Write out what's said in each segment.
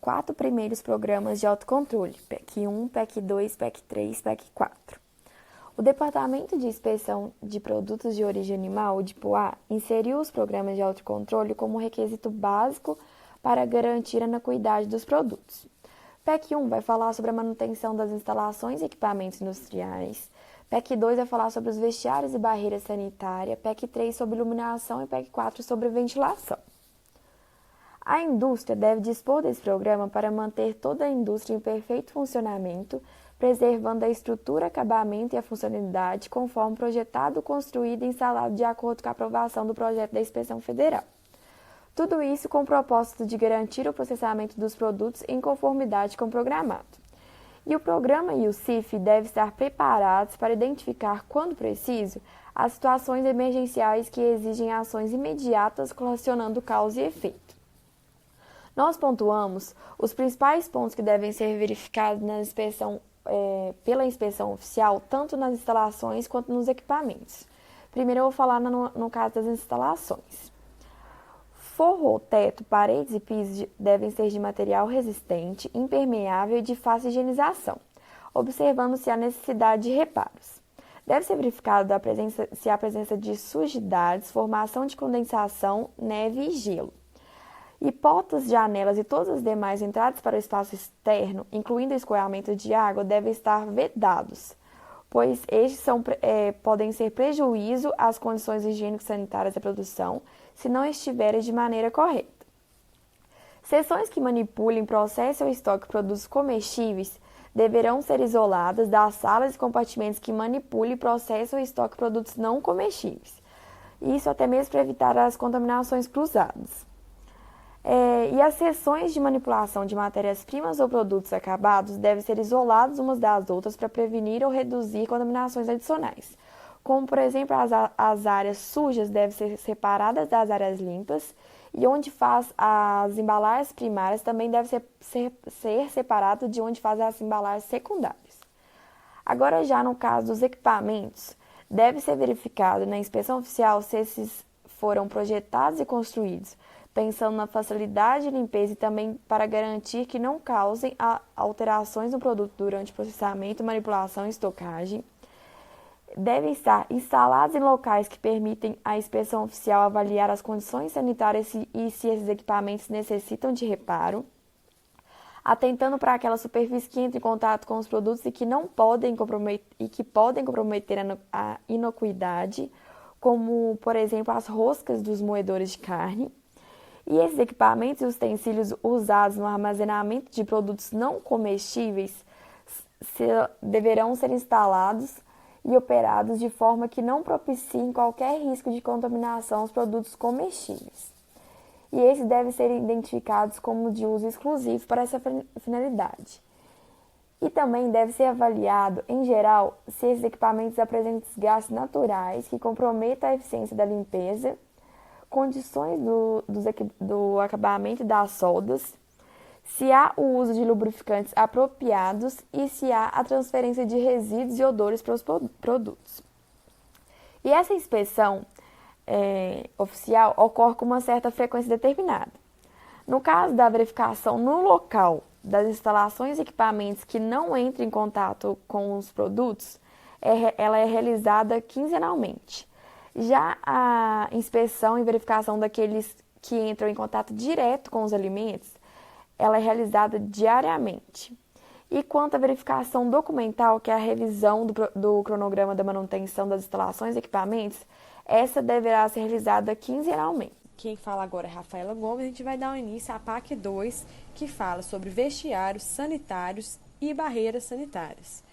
quatro primeiros programas de autocontrole, PEC 1, PEC 2, PEC 3, PEC 4. O Departamento de Inspeção de Produtos de Origem Animal, o DIPOA, inseriu os programas de autocontrole como requisito básico para garantir a inocuidade dos produtos. PEC 1 vai falar sobre a manutenção das instalações e equipamentos industriais. PEC 2 vai falar sobre os vestiários e barreiras sanitárias. PEC 3 sobre iluminação e PEC 4 sobre ventilação. A indústria deve dispor desse programa para manter toda a indústria em perfeito funcionamento, preservando a estrutura, acabamento e a funcionalidade conforme projetado, construído e instalado de acordo com a aprovação do projeto da Inspeção Federal. Tudo isso com o propósito de garantir o processamento dos produtos em conformidade com o programado. E o programa e o CIF devem estar preparados para identificar, quando preciso, as situações emergenciais que exigem ações imediatas relacionando causa e efeito. Nós pontuamos os principais pontos que devem ser verificados pela inspeção oficial, tanto nas instalações quanto nos equipamentos. Primeiro eu vou falar no caso das instalações. Forro, teto, paredes e pisos devem ser de material resistente, impermeável e de fácil higienização, observando-se a necessidade de reparos. Deve ser verificado se há presença de sujidades, formação de condensação, neve e gelo. E portas, janelas e todas as demais entradas para o espaço externo, incluindo o escoamento de água, devem estar vedados, pois estes podem ser prejuízo às condições higiênico-sanitárias da produção, se não estiverem de maneira correta. Seções que manipulem, processem ou estoquem produtos comestíveis deverão ser isoladas das salas e compartimentos que manipulem, processem ou estoquem produtos não comestíveis. Isso até mesmo para evitar as contaminações cruzadas. E as seções de manipulação de matérias-primas ou produtos acabados devem ser isoladas umas das outras para prevenir ou reduzir contaminações adicionais. Como, por exemplo, as áreas sujas devem ser separadas das áreas limpas e onde faz as embalagens primárias também deve ser separado de onde faz as embalagens secundárias. Agora, já no caso dos equipamentos, deve ser verificado na inspeção oficial se esses foram projetados e construídos pensando na facilidade de limpeza e também para garantir que não causem alterações no produto durante processamento, manipulação e estocagem. Devem estar instalados em locais que permitem à inspeção oficial avaliar as condições sanitárias e se esses equipamentos necessitam de reparo, atentando para aquela superfície que entra em contato com os produtos e que podem comprometer a inocuidade, como, por exemplo, as roscas dos moedores de carne. E esses equipamentos e utensílios usados no armazenamento de produtos não comestíveis deverão ser instalados e operados de forma que não propiciem qualquer risco de contaminação aos produtos comestíveis. E esses devem ser identificados como de uso exclusivo para essa finalidade. E também deve ser avaliado, em geral, se esses equipamentos apresentam desgastes naturais que comprometam a eficiência da limpeza, condições do acabamento das soldas, se há o uso de lubrificantes apropriados e se há a transferência de resíduos e odores para os produtos. E essa inspeção oficial ocorre com uma certa frequência determinada. No caso da verificação no local das instalações e equipamentos que não entram em contato com os produtos, ela é realizada quinzenalmente. Já a inspeção e verificação daqueles que entram em contato direto com os alimentos, ela é realizada diariamente. E quanto à verificação documental, que é a revisão do cronograma da manutenção das instalações e equipamentos, essa deverá ser realizada quinzenalmente. Quem fala agora é Rafaela Gomes. A gente vai dar início à PAC 2, que fala sobre vestiários sanitários e barreiras sanitárias.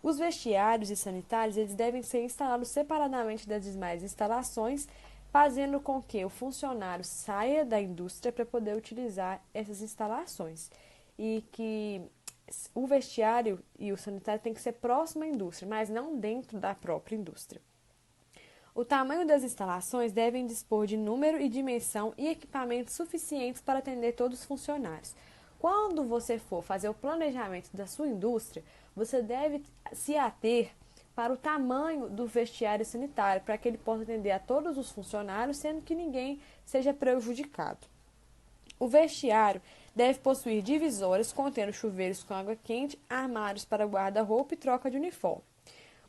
Os vestiários e sanitários eles devem ser instalados separadamente das demais instalações, fazendo com que o funcionário saia da indústria para poder utilizar essas instalações. E que o vestiário e o sanitário tem que ser próximo à indústria, mas não dentro da própria indústria. O tamanho das instalações devem dispor de número e dimensão e equipamentos suficientes para atender todos os funcionários. Quando você for fazer o planejamento da sua indústria, você deve se ater para o tamanho do vestiário sanitário, para que ele possa atender a todos os funcionários, sendo que ninguém seja prejudicado. O vestiário deve possuir divisórias contendo chuveiros com água quente, armários para guarda-roupa e troca de uniforme.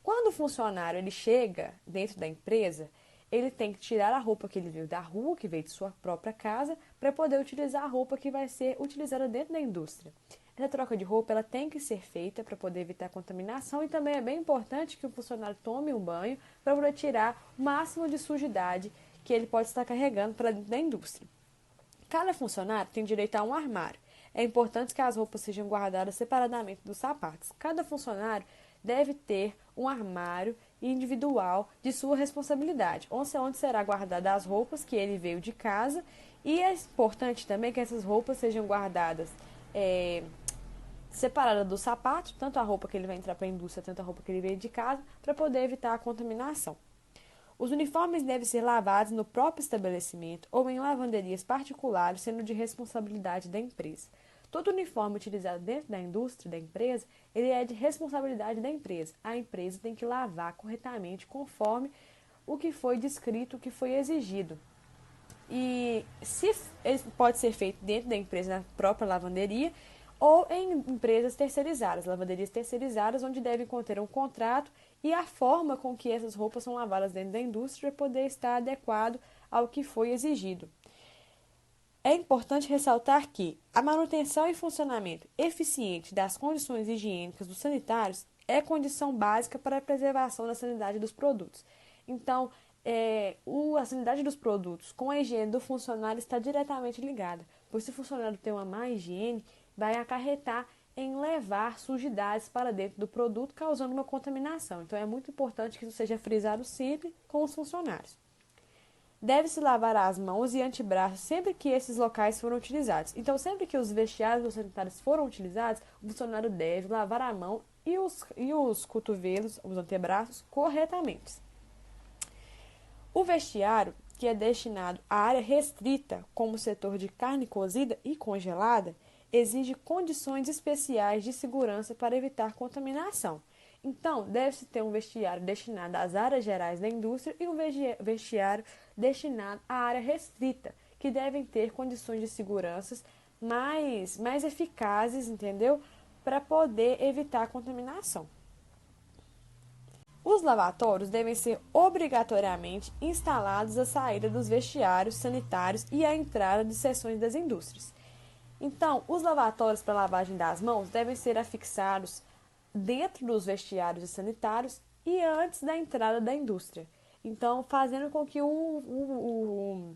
Quando o funcionário ele chega dentro da empresa, ele tem que tirar a roupa que ele veio da rua, que veio de sua própria casa, para poder utilizar a roupa que vai ser utilizada dentro da indústria. Essa troca de roupa ela tem que ser feita para poder evitar contaminação e também é bem importante que o funcionário tome um banho para poder tirar o máximo de sujidade que ele pode estar carregando para dentro da indústria. Cada funcionário tem direito a um armário. É importante que as roupas sejam guardadas separadamente dos sapatos. Cada funcionário deve ter um armário individual de sua responsabilidade, onde será guardada as roupas que ele veio de casa e é importante também que essas roupas sejam guardadas separadas dos sapatos, tanto a roupa que ele vai entrar para a indústria, tanto a roupa que ele veio de casa, para poder evitar a contaminação. Os uniformes devem ser lavados no próprio estabelecimento ou em lavanderias particulares, sendo de responsabilidade da empresa. Todo uniforme utilizado dentro da indústria, da empresa, ele é de responsabilidade da empresa. A empresa tem que lavar corretamente conforme o que foi descrito, o que foi exigido. E se pode ser feito dentro da empresa, na própria lavanderia, ou em empresas terceirizadas, lavanderias terceirizadas, onde devem conter um contrato e a forma com que essas roupas são lavadas dentro da indústria para poder estar adequado ao que foi exigido. É importante ressaltar que a manutenção e funcionamento eficiente das condições higiênicas dos sanitários é condição básica para a preservação da sanidade dos produtos. Então, a sanidade dos produtos com a higiene do funcionário está diretamente ligada, pois se o funcionário tem uma má higiene, vai acarretar em levar sujidades para dentro do produto, causando uma contaminação. Então, é muito importante que isso seja frisado sempre com os funcionários. Deve-se lavar as mãos e antebraços sempre que esses locais foram utilizados. Então, sempre que os vestiários sanitários foram utilizados, o funcionário deve lavar a mão e os cotovelos, os antebraços, corretamente. O vestiário, que é destinado à área restrita, como o setor de carne cozida e congelada, exige condições especiais de segurança para evitar contaminação. Então, deve-se ter um vestiário destinado às áreas gerais da indústria e um vestiário destinado à área restrita, que devem ter condições de segurança mais eficazes, entendeu? Para poder evitar a contaminação. Os lavatórios devem ser obrigatoriamente instalados à saída dos vestiários sanitários e à entrada de seções das indústrias. Então, os lavatórios para lavagem das mãos devem ser afixados dentro dos vestiários sanitários e antes da entrada da indústria. Então, fazendo com que o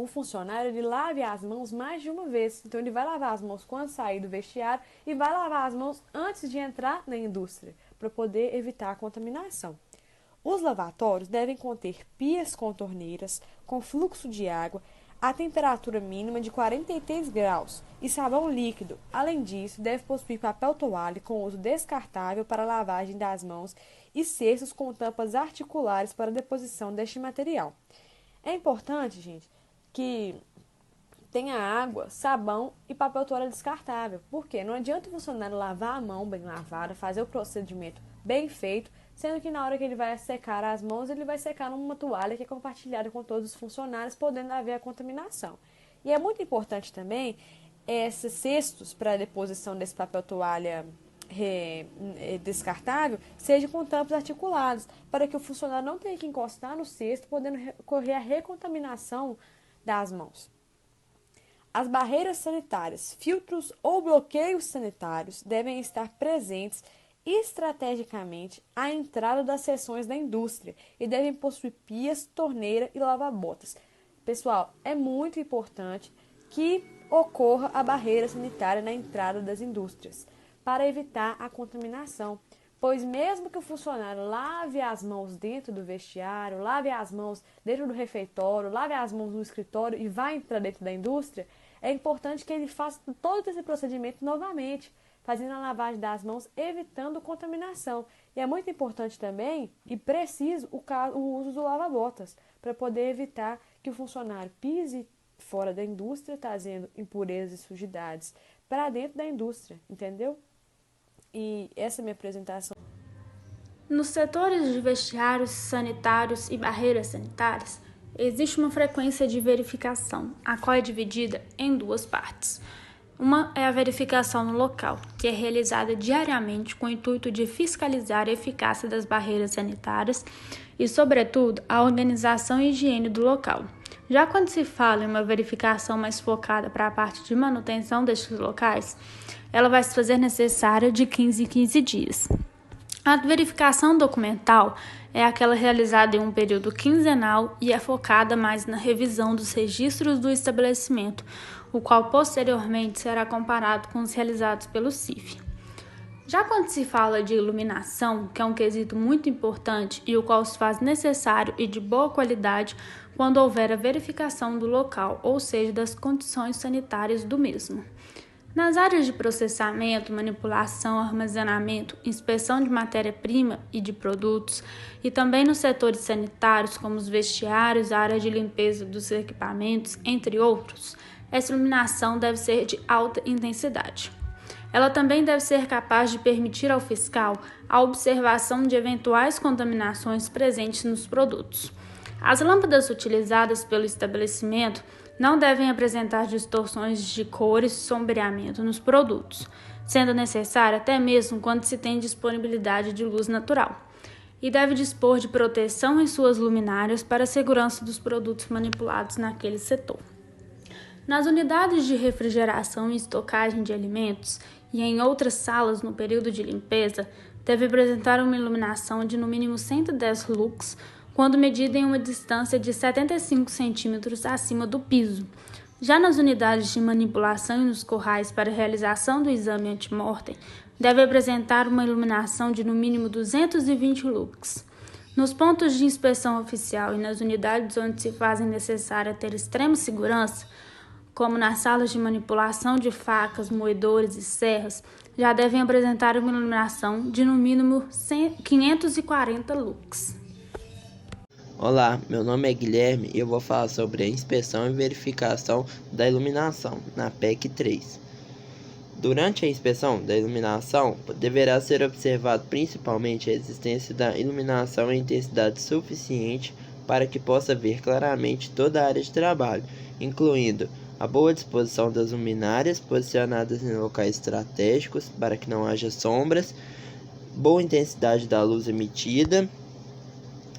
funcionário ele lave as mãos mais de uma vez. Então, ele vai lavar as mãos quando sair do vestiário e vai lavar as mãos antes de entrar na indústria, para poder evitar a contaminação. Os lavatórios devem conter pias com torneiras, com fluxo de água, a temperatura mínima de 43 graus e sabão líquido. Além disso, deve possuir papel toalha com uso descartável para lavagem das mãos e cestos com tampas articulares para deposição deste material. É importante, gente, que tenha água, sabão e papel toalha descartável. Porque não adianta o funcionário lavar a mão bem lavada, fazer o procedimento bem feito, sendo que na hora que ele vai secar as mãos, ele vai secar numa toalha que é compartilhada com todos os funcionários, podendo haver a contaminação. E é muito importante também esses cestos para deposição desse papel toalha descartável sejam com tampas articuladas, para que o funcionário não tenha que encostar no cesto, podendo ocorrer a recontaminação das mãos. As barreiras sanitárias, filtros ou bloqueios sanitários devem estar presentes estrategicamente à entrada das seções da indústria e devem possuir pias, torneira e lava-botas. Pessoal, é muito importante que ocorra a barreira sanitária na entrada das indústrias para evitar a contaminação, pois mesmo que o funcionário lave as mãos dentro do vestiário, lave as mãos dentro do refeitório, lave as mãos no escritório e vá entrar dentro da indústria, é importante que ele faça todo esse procedimento novamente, fazendo a lavagem das mãos, evitando contaminação. E é muito importante também e preciso o uso do lava-botas, para poder evitar que o funcionário pise fora da indústria, trazendo impurezas e sujidades para dentro da indústria, entendeu? E essa é a minha apresentação. Nos setores de vestiários sanitários e barreiras sanitárias, existe uma frequência de verificação, a qual é dividida em duas partes. Uma é a verificação no local, que é realizada diariamente com o intuito de fiscalizar a eficácia das barreiras sanitárias e, sobretudo, a organização e higiene do local. Já quando se fala em uma verificação mais focada para a parte de manutenção destes locais, ela vai se fazer necessária de 15 em 15 dias. A verificação documental é aquela realizada em um período quinzenal e é focada mais na revisão dos registros do estabelecimento, o qual posteriormente será comparado com os realizados pelo CIF. Já quando se fala de iluminação, que é um quesito muito importante e o qual se faz necessário e de boa qualidade quando houver a verificação do local, ou seja, das condições sanitárias do mesmo. Nas áreas de processamento, manipulação, armazenamento, inspeção de matéria-prima e de produtos, e também nos setores sanitários, como os vestiários, a área de limpeza dos equipamentos, entre outros, essa iluminação deve ser de alta intensidade. Ela também deve ser capaz de permitir ao fiscal a observação de eventuais contaminações presentes nos produtos. As lâmpadas utilizadas pelo estabelecimento não devem apresentar distorções de cores e sombreamento nos produtos, sendo necessário até mesmo quando se tem disponibilidade de luz natural, e deve dispor de proteção em suas luminárias para a segurança dos produtos manipulados naquele setor. Nas unidades de refrigeração e estocagem de alimentos e em outras salas no período de limpeza, deve apresentar uma iluminação de no mínimo 110 lux, quando medida em uma distância de 75 centímetros acima do piso. Já nas unidades de manipulação e nos corrais para realização do exame antemortem, deve apresentar uma iluminação de no mínimo 220 lux. Nos pontos de inspeção oficial e nas unidades onde se fazem necessária ter extrema segurança, como nas salas de manipulação de facas, moedores e serras, já devem apresentar uma iluminação de no mínimo 540 lux. Olá, meu nome é Guilherme e eu vou falar sobre a inspeção e verificação da iluminação, na PEC 3. Durante a inspeção da iluminação, deverá ser observado principalmente a existência da iluminação em intensidade suficiente para que possa ver claramente toda a área de trabalho, incluindo a boa disposição das luminárias posicionadas em locais estratégicos para que não haja sombras, boa intensidade da luz emitida,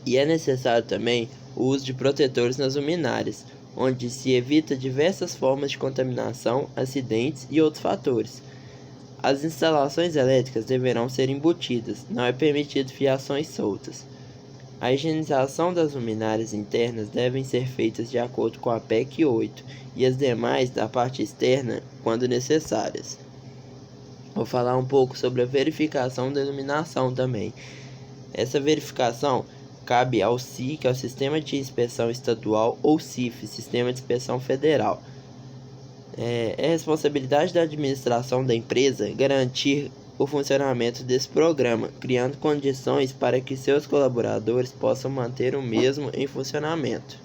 e é necessário também o uso de protetores nas luminárias, onde se evita diversas formas de contaminação, acidentes e outros fatores. As instalações elétricas deverão ser embutidas, não é permitido fiações soltas. A higienização das luminárias internas devem ser feitas de acordo com a PEC 8 e as demais da parte externa, quando necessárias. Vou falar um pouco sobre a verificação da iluminação também. Essa verificação cabe ao SI, que é o Sistema de Inspeção Estadual, ou CIF, Sistema de Inspeção Federal. É responsabilidade da administração da empresa garantir o funcionamento desse programa, criando condições para que seus colaboradores possam manter o mesmo em funcionamento.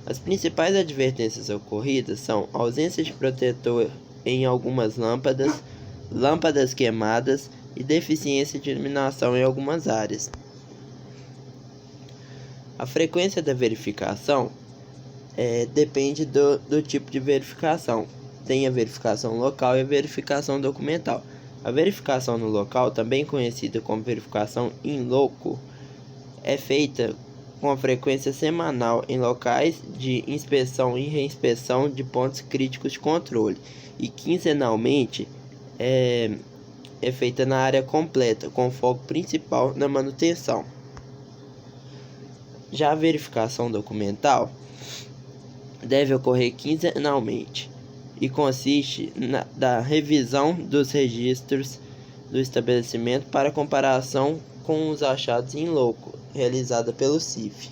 As principais advertências ocorridas são ausência de protetor em algumas lâmpadas, lâmpadas queimadas e deficiência de iluminação em algumas áreas. A frequência da verificação depende do tipo de verificação. Tem a verificação local e a verificação documental. A verificação no local, também conhecida como verificação in loco, é feita com a frequência semanal em locais de inspeção e reinspeção de pontos críticos de controle, e quinzenalmente é feita na área completa, com foco principal na manutenção. Já a verificação documental deve ocorrer quinzenalmente e consiste da revisão dos registros do estabelecimento para comparação com os achados in loco, realizada pelo CIF.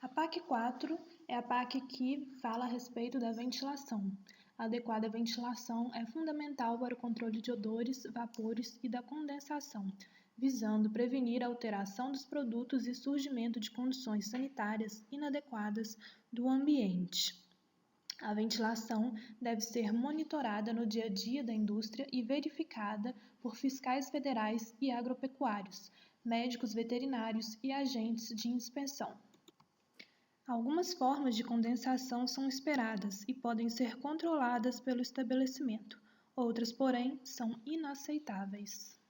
A PAC 4 é a PAC que fala a respeito da ventilação. A adequada ventilação é fundamental para o controle de odores, vapores e da condensação, visando prevenir a alteração dos produtos e surgimento de condições sanitárias inadequadas do ambiente. A ventilação deve ser monitorada no dia a dia da indústria e verificada por fiscais federais e agropecuários, médicos veterinários e agentes de inspeção. Algumas formas de condensação são esperadas e podem ser controladas pelo estabelecimento, outras, porém, são inaceitáveis.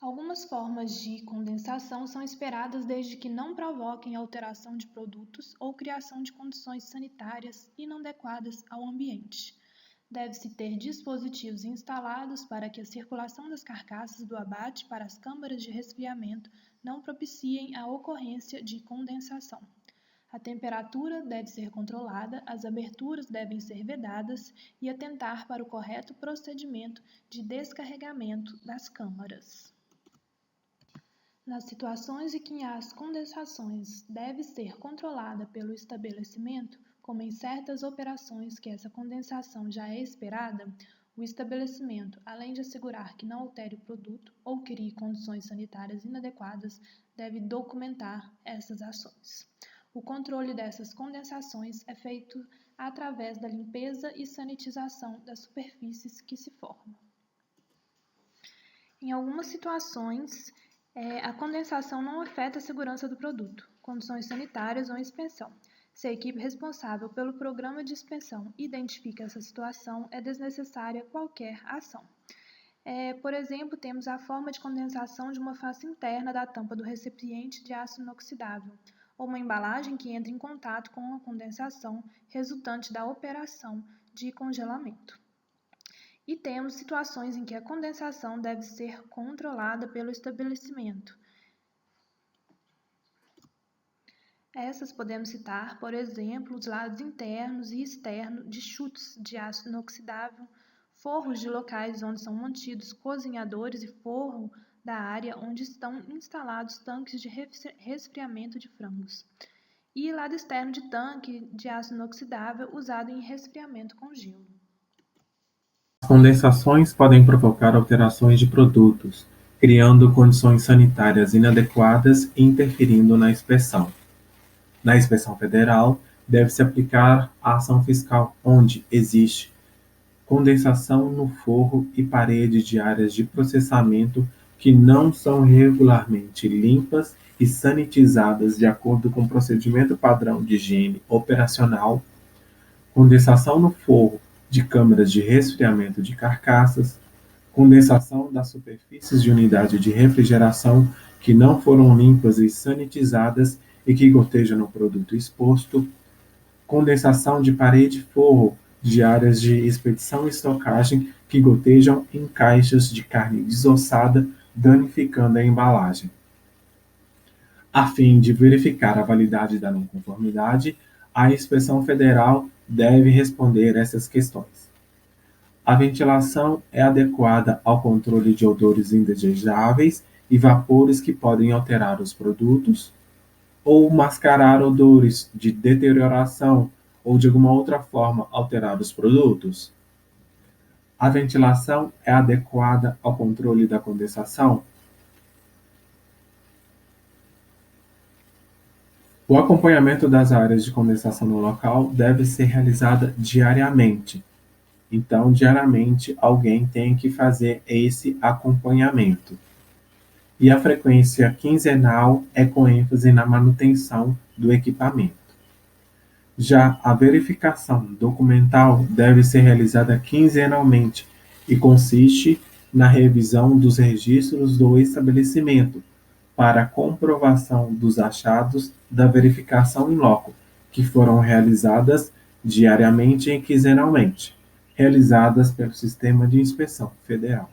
Algumas formas de condensação são esperadas desde que não provoquem alteração de produtos ou criação de condições sanitárias inadequadas ao ambiente. Deve-se ter dispositivos instalados para que a circulação das carcaças do abate para as câmaras de resfriamento não propiciem a ocorrência de condensação. A temperatura deve ser controlada, as aberturas devem ser vedadas e atentar para o correto procedimento de descarregamento das câmaras. Nas situações em que as condensações devem ser controladas pelo estabelecimento, como em certas operações que essa condensação já é esperada, o estabelecimento, além de assegurar que não altere o produto ou crie condições sanitárias inadequadas, deve documentar essas ações. O controle dessas condensações é feito através da limpeza e sanitização das superfícies que se formam. Em algumas situações, a condensação não afeta a segurança do produto, condições sanitárias ou inspeção. Se a equipe responsável pelo programa de inspeção identifica essa situação, é desnecessária qualquer ação. Por exemplo, temos a forma de condensação de uma face interna da tampa do recipiente de aço inoxidável, ou uma embalagem que entra em contato com a condensação resultante da operação de congelamento. E temos situações em que a condensação deve ser controlada pelo estabelecimento. Essas podemos citar, por exemplo, os lados internos e externos de chutes de aço inoxidável, forros de locais onde são mantidos cozinhadores e forro da área onde estão instalados tanques de resfriamento de frangos. E lado externo de tanque de aço inoxidável usado em resfriamento com gelo. As condensações podem provocar alterações de produtos, criando condições sanitárias inadequadas e interferindo na inspeção. Na inspeção federal, deve-se aplicar a ação fiscal onde existe condensação no forro e parede de áreas de processamento que não são regularmente limpas e sanitizadas de acordo com o procedimento padrão de higiene operacional, condensação no forro de câmaras de resfriamento de carcaças, condensação das superfícies de unidade de refrigeração que não foram limpas e sanitizadas e que gotejam no produto exposto, condensação de parede e forro de áreas de expedição e estocagem que gotejam em caixas de carne desossada, danificando a embalagem. A fim de verificar a validade da não conformidade, a inspeção federal deve responder essas questões. A ventilação é adequada ao controle de odores indesejáveis e vapores que podem alterar os produtos, ou mascarar odores de deterioração ou de alguma outra forma alterar os produtos? A ventilação é adequada ao controle da condensação? O acompanhamento das áreas de condensação no local deve ser realizado diariamente. Então, diariamente, alguém tem que fazer esse acompanhamento. E a frequência quinzenal é com ênfase na manutenção do equipamento. Já a verificação documental deve ser realizada quinzenalmente e consiste na revisão dos registros do estabelecimento para comprovação dos achados da verificação in loco, que foram realizadas diariamente e quinzenalmente, realizadas pelo Sistema de Inspeção Federal.